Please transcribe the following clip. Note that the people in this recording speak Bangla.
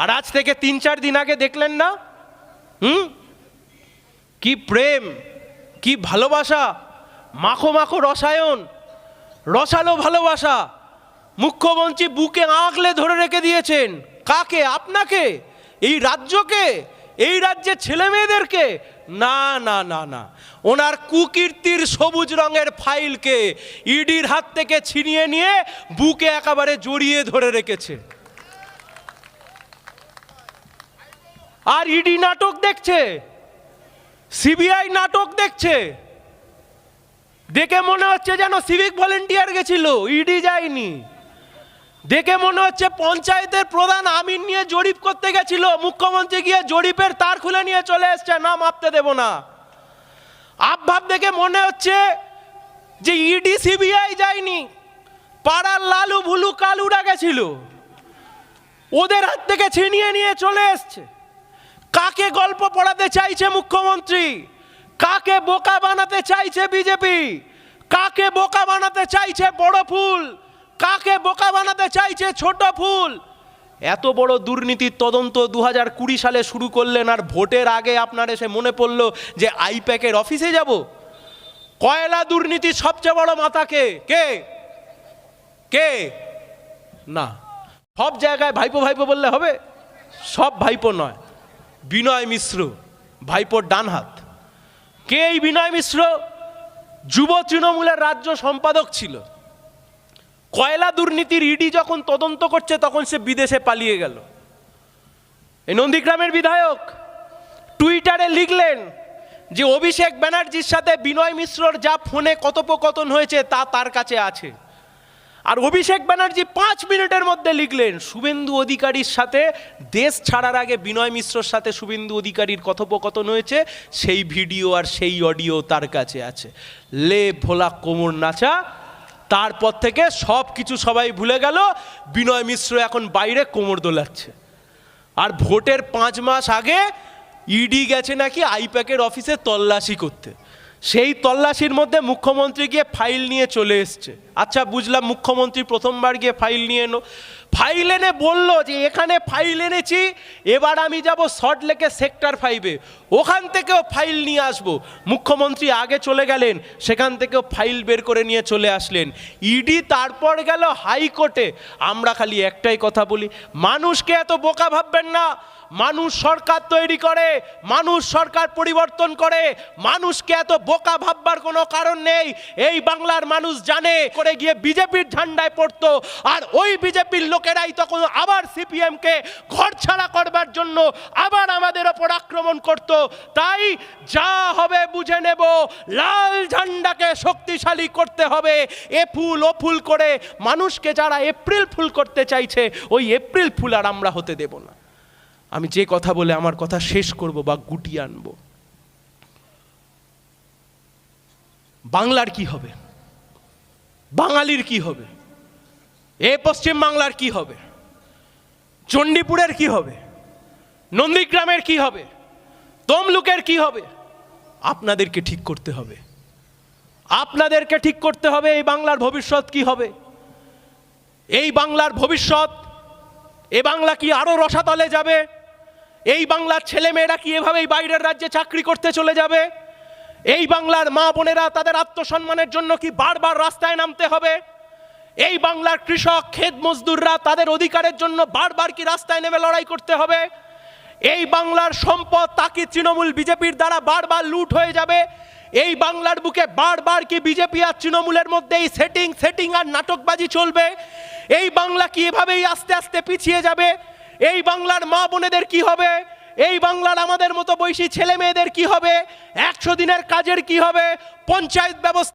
আর আজ থেকে 3-4 দিন আগে দেখলেন না, কি প্রেম, কি ভালোবাসা, মাখো মাখো রসায়ন, রসালো ভালোবাসা। মুখ্যমন্ত্রী বুকে আঁকলে ধরে রেখে দিয়েছেন। কাকে? আপনাকে, এই রাজ্যকে, এই রাজ্যের ছেলে মেয়েদেরকে? না না না না, ওনার কুকীর্তির সবুজ রঙের ফাইলকে ইডির হাত থেকে ছিনিয়ে নিয়ে বুকে একেবারে জড়িয়ে ধরে রেখেছে। আর ইডি নাটক দেখছে, সিবিআই নাটক দেখছে। দেখে মনে হচ্ছে যেন সিভিক ভলেন্টিয়ার গেছিল, ইডি যায়নি। দেখে মনে হচ্ছে পঞ্চায়েতের প্রধান আমিন নিয়ে জরিপ করতে গেছিল, মুখ্যমন্ত্রী গিয়ে জরিপের তার খুলে নিয়ে চলে এসছে, না মাপতে দেব না। আবভাব দেখে মনে হচ্ছে যে ইডি সিবিআই যায়নি, পাড়ার লালু ভুলু কালুরা গেছিল, ওদের হাত থেকে ছিনিয়ে নিয়ে চলে এসছে। কাকে গল্প পড়াতে চাইছে মুখ্যমন্ত্রী? কাকে বোকা বানাতে চাইছে বিজেপি? কাকে বোকা বানাতে চাইছে বড় ফুল? কাকে বোকা বানাতে চাইছে ছোট ফুল? এত বড় দুর্নীতির তদন্ত 2020 সালে শুরু করলেন, আর ভোটের আগে আপনার এসে মনে পড়লো যে আইপ্যাকের অফিসে যাব। কয়লা দুর্নীতির সবচেয়ে বড় মাথা কে? কে কে? না, সব জায়গায় ভাইপো ভাইপো বললে হবে? সব ভাইপো নয়। বিনয় মিশ্র ভাইপোর ডান হাত। কে এই বিনয় মিশ্র? যুব তৃণমূলের রাজ্য সম্পাদক ছিল। কয়লা দুর্নীতির ইডি যখন তদন্ত করছে তখন সে বিদেশে পালিয়ে গেল। এই নন্দীগ্রামের বিধায়ক টুইটারে লিখলেন যে অভিষেক ব্যানার্জির সাথে বিনয় মিশ্রর যা ফোনে কথোপকথন হয়েছে তা তার কাছে আছে। আর অভিষেক ব্যানার্জি 5 মিনিটের মধ্যে লিখলেন শুভেন্দু অধিকারীর সাথে দেশ ছাড়ার আগে বিনয় মিশ্রর সাথে শুভেন্দু অধিকারীর কথোপকথন হয়েছে, সেই ভিডিও আর সেই অডিও তার কাছে আছে। লে ভোলা কোমর নাচা। তারপর থেকে সব কিছু সবাই ভুলে গেল। বিনয় মিশ্র এখন বাইরে কোমর দোলাচ্ছে। আর ভোটের 5 মাস আগে ইডি গেছে নাকি আইপ্যাকের অফিসে তল্লাশি করতে। সেই তল্লাশির মধ্যে মুখ্যমন্ত্রী গিয়ে ফাইল নিয়ে চলে এসছে। আচ্ছা, বুঝলাম মুখ্যমন্ত্রী প্রথমবার গিয়ে ফাইল নিয়ে এলো। ফাইল এনে বললো যে এখানে ফাইল এনেছি, এবার আমি যাব সল্টলেকের সেক্টর 5-এ, ওখান থেকেও ফাইল নিয়ে আসবো। মুখ্যমন্ত্রী আগে চলে গেলেন, সেখান থেকেও ফাইল বের করে নিয়ে চলে আসলেন। ইডি তারপর গেল হাইকোর্টে। আমরা খালি একটাই কথা বলি, মানুষকে এত বোকা ভাববেন না। মানুষ সরকার তৈরি করে, মানুষ সরকার পরিবর্তন করে। মানুষকে এত বোকা ভাববার কোনো কারণ নেই। এই বাংলার মানুষ জানে করে গিয়ে বিজেপির ঝান্ডায় পড়তো, আর ওই বিজেপির লোকেরাই তখন আবার সিপিএমকে ঘর ছাড়া করবার জন্য আবার আমাদের ওপর আক্রমণ করত। তাই যা হবে বুঝে নেব, লাল ঝান্ডাকে শক্তিশালী করতে হবে। এ ফুল ও ফুল করে মানুষকে যারা এপ্রিল ফুল করতে চাইছে, ওই এপ্রিল ফুল আর আমরা হতে দেব না। আমি যে কথা বলে আমার কথা শেষ করব বা গুটিয়ে আনব, বাংলার কি হবে, বাঙালির কি হবে, এ পশ্চিম বাংলার কি হবে, চণ্ডীপুরের কি হবে, নন্দীগ্রামের কি হবে, তমলুকের কি হবে, আপনাদেরকে ঠিক করতে হবে। আপনাদেরকে ঠিক করতে হবে এই বাংলার ভবিষ্যৎ কি হবে। এই বাংলার ভবিষ্যৎ, এ বাংলা কি আরো রসাতলে যাবে? এই বাংলার ছেলেমেয়েরা কি এভাবেই বাইরের রাজ্যে চাকরি করতে চলে যাবে? এই বাংলার মা বোনেরা তাদের আত্মসম্মানের জন্য কি বারবার রাস্তায় নামতে হবে? এই বাংলার কৃষক ক্ষেত মজদুররা তাদের অধিকারের জন্য বারবার কি রাস্তায় নেমে লড়াই করতে হবে? এই বাংলার সম্পদ তাকে তৃণমূল বিজেপির দ্বারা বারবার লুট হয়ে যাবে? এই বাংলার বুকে বারবার কি বিজেপি আর তৃণমূলের মধ্যে এই সেটিং আর নাটকবাজি চলবে? এই বাংলা কি এভাবেই আস্তে আস্তে পিছিয়ে যাবে? এই বাংলার মা বোনেদের কি হবে? এই বাংলার আমাদের মতো বয়সী ছেলে মেয়েদের কি হবে? 100 দিনের কাজের কি হবে? পঞ্চায়েত ব্যবস্থা